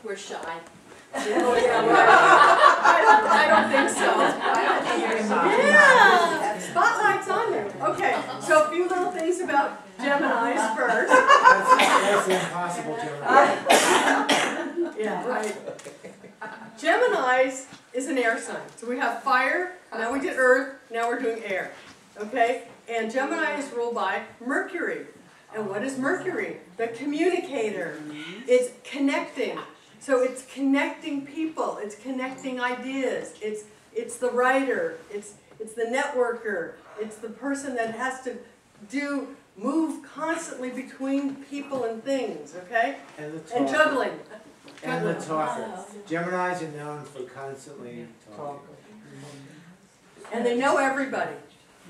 We're shy. Oh, yeah, right. I don't think so. Yeah, spotlight's on you. Okay, so a few little things about Geminis first. That's impossible, Gemini. Yeah, right. Geminis is an air sign. So we have fire, now we did earth, now we're doing air. Okay? And Gemini is ruled by Mercury. And what is Mercury? The communicator. It's connecting. So it's connecting people, it's connecting ideas, it's the writer, it's the networker, it's the person that has to move constantly between people and things, okay? And juggling. And the talker. Geminis are known for constantly talking. And they know everybody.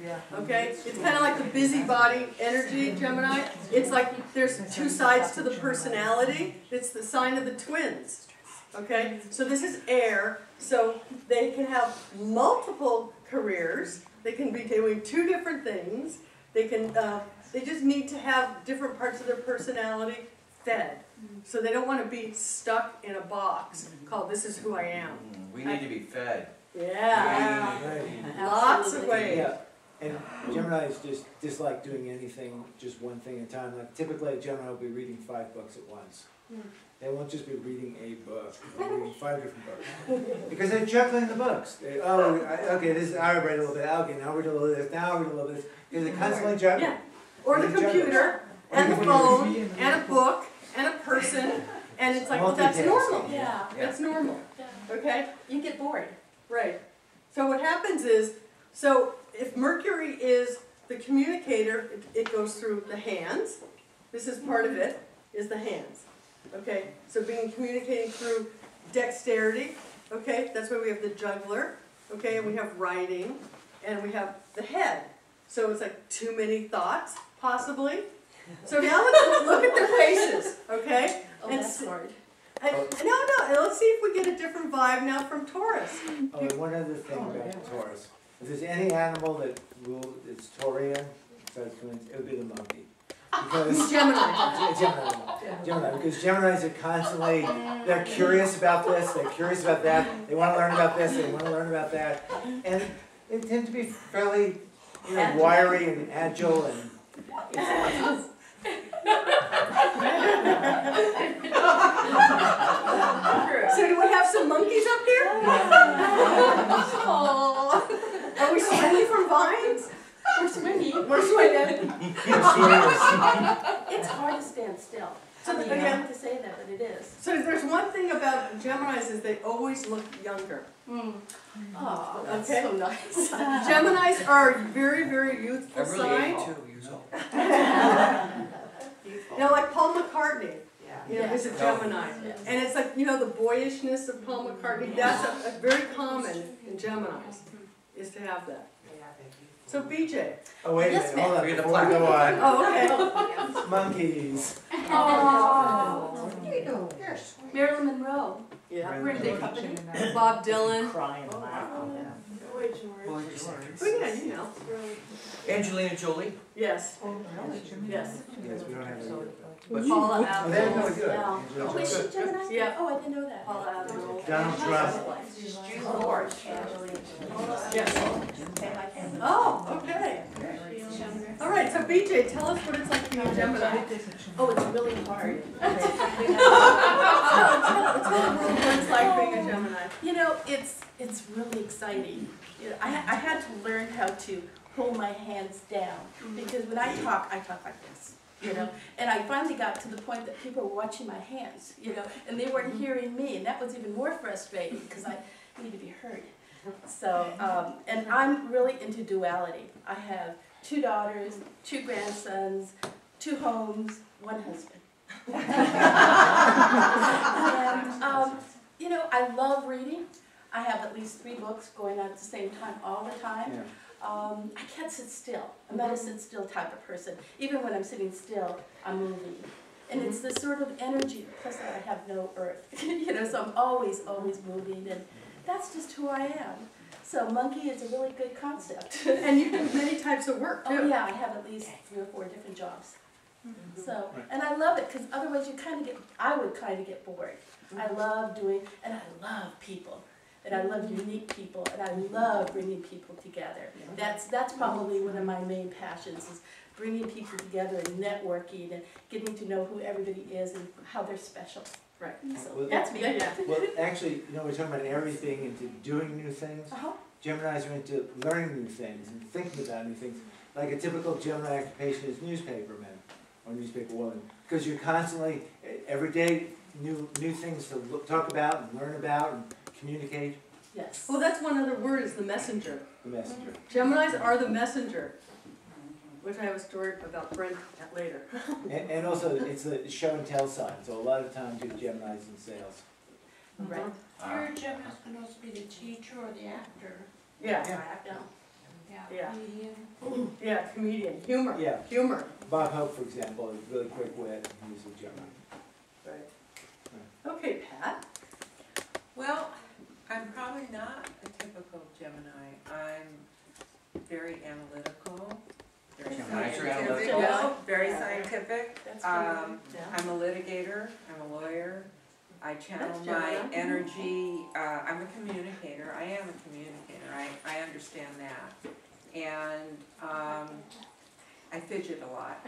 Yeah. Okay? It's kind of like the busybody energy, Gemini. It's like there's two sides to the personality. It's the sign of the twins. Okay? So this is air. So they can have multiple careers. They can be doing two different things. They can. They just need to have different parts of their personality fed. So they don't want to be stuck in a box called "This is who I am." We need to be fed. Yeah. Lots of ways. Yeah. And Geminis just dislike doing anything, just one thing at a time. Like typically a Gemini will be reading 5 books at once. They won't just be reading a book, they're reading 5 different books. Because they're juggling the books. Okay, I read a little bit, okay, now we're doing a little bit of this, now we're doing a little bit of this. Because they're constantly juggling. Yeah. Or the computer, and the phone, and a book, and a person, and it's like, well, that's normal. Yeah. That's normal. Okay? You get bored. Right. So what happens is, so if Mercury is the communicator, it goes through the hands. This is part of it, is the hands. Okay? So communicating through dexterity. Okay? That's why we have the juggler. Okay? And we have writing. And we have the head. So it's like too many thoughts, possibly. So now let's look at their faces. Okay? Oh, that's hard. No, let's see if we get a different vibe now from Taurus. Oh, and one other thing about Taurus. If there's any animal that it's Taurian, besides twins, it would be the monkey. Because Gemini, because Geminis are constantly, they're curious about this, they're curious about that, they want to learn about this, they want to learn about that. And they tend to be fairly, wiry and agile and So do we have some monkeys up here? Are we swinging from vines? We're swinging. We're swinging. It's hard to stand still. So I have to say that, but it is. So there's one thing about Geminis is they always look younger. Oh, that's Okay. so nice. Geminis are a very, very youthful I'm really sign. 82 years old. Like Paul McCartney. Yeah. Is a Gemini. And it's like, the boyishness of Paul McCartney, that's a very common in Geminis, is to have that. So BJ. oh wait a Yes, minute, hold on, ma'am. before we go on. Oh, okay. Monkeys. Oh. There you go. Yes. Marilyn Monroe. Yeah. Birthday company. Bob Dylan. Crying and laughing. Boy George. Oh yeah, you know. Angelina Jolie. Yes. Yes. Yes, we don't have any. Paula Oh, they're Abdul. really good. Yeah. Oh, is she Gemini? Yeah. Oh, I didn't know that. Paula Abdul. Donald Trump. Yes. Oh, okay. All right, so BJ, tell us what it's like being a Gemini. Oh, it's really hard. Tell the world what it's like being a Gemini. It's really exciting. I had to learn how to hold my hands down because when I talk like this. And I finally got to the point that people were watching my hands, and they weren't hearing me, and that was even more frustrating because I need to be heard. So, and I'm really into duality. I have 2 daughters, 2 grandsons, 2 homes, 1 husband. And, I love reading. I have at least 3 books going on at the same time all the time. Yeah. I can't sit still. I'm not a sit still type of person. Even when I'm sitting still, I'm moving. And it's this sort of energy, plus that I have no earth. So I'm always moving, and that's just who I am. So monkey is a really good concept. And you do many types of work, too. Oh yeah, I have at least 3 or 4 different jobs. So, and I love it, because otherwise I would kind of get bored. I love doing, and I love people, and I love unique people, and I love bringing people together. That's probably one of my main passions, is bringing people together and networking and getting to know who everybody is and how they're special. Right. So Well, that's me. Well, actually, we're talking about Aries being into doing new things. Geminis are into learning new things and thinking about new things. Like a typical Gemini occupation is newspaperman or newspaperwoman, because you're constantly, every day, new things to talk about and learn about and communicate. Yes. Well, that's one other word, is the messenger. The messenger. Geminis are the messenger, which I have a story about Brent later. And also, it's a show and tell side, so a lot of times you have Geminis in sales. Right. Your Gemini's supposed to be the teacher or the actor? Yeah, Yeah. Yeah. Comedian? yeah, comedian, humor, Yeah. humor. Bob Hope, for example, is really quick wit, and he's a Gemini. Right. Okay, Pat. Well, I'm probably not a typical Gemini. I'm very analytical, very Geminis are scientific. analytical? No, very scientific. That's I'm a litigator, I'm a lawyer. I channel That's my Gemini. energy. I'm a communicator. I am a communicator. I understand that. And I fidget a lot.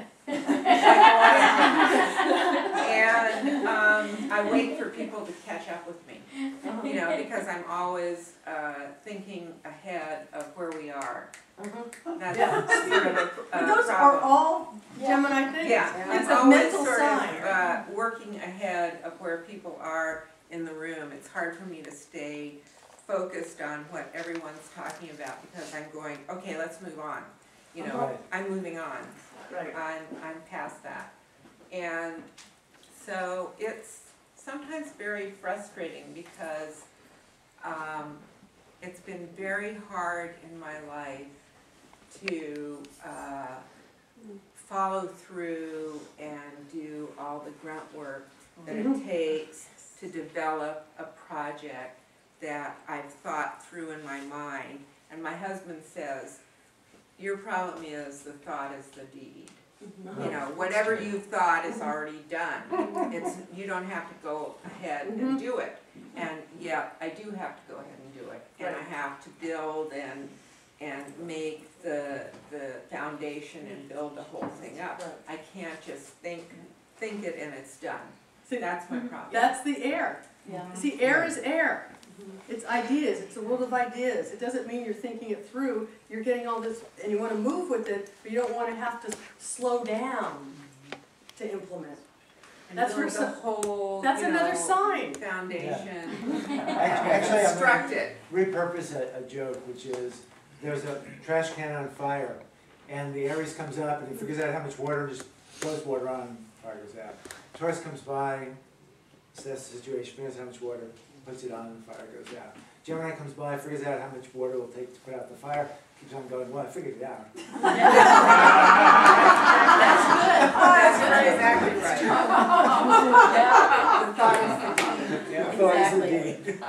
And I wait for people to catch up with me, you know, because I'm always thinking ahead of where we are. That's Yeah. sort of a But those are problem. all Gemini things. Yeah, It's I'm a always mental sort sign. of working ahead of where people are in the room. It's hard for me to stay focused on what everyone's talking about, because I'm going, okay, let's move on. You know, Right. I'm moving on. Right. I'm past that. And so it's sometimes very frustrating, because it's been very hard in my life to follow through and do all the grunt work that it takes to develop a project that I've thought through in my mind. And my husband says, your problem is the thought is the deed. You know, whatever you've thought is already done. You don't have to go ahead and do it. And yet, I do have to go ahead and do it. And I have to build and make the foundation and build the whole thing up. I can't just think it and it's done. See, That's my problem. that's the air. Yeah. See, air is air. It's ideas, it's a world of ideas. It doesn't mean you're thinking it through. You're getting all this, and you want to move with it, but you don't want to have to slow down to implement. And That's build where the whole, That's you another know, sign. foundation. Actually, I'm Construct it. repurpose a joke, which is, there's a trash can on fire, and the Aries comes up and he figures out how much water, just throws water on, fire goes out. Taurus comes by, assesses the situation, figures out how much water, puts it on, and the fire goes out. Gemini comes by, figures out how much water it will take to put out the fire, keeps on going, well, I figured it out. That's exactly right. The thought is the key. Yeah, thought is Exactly. indeed.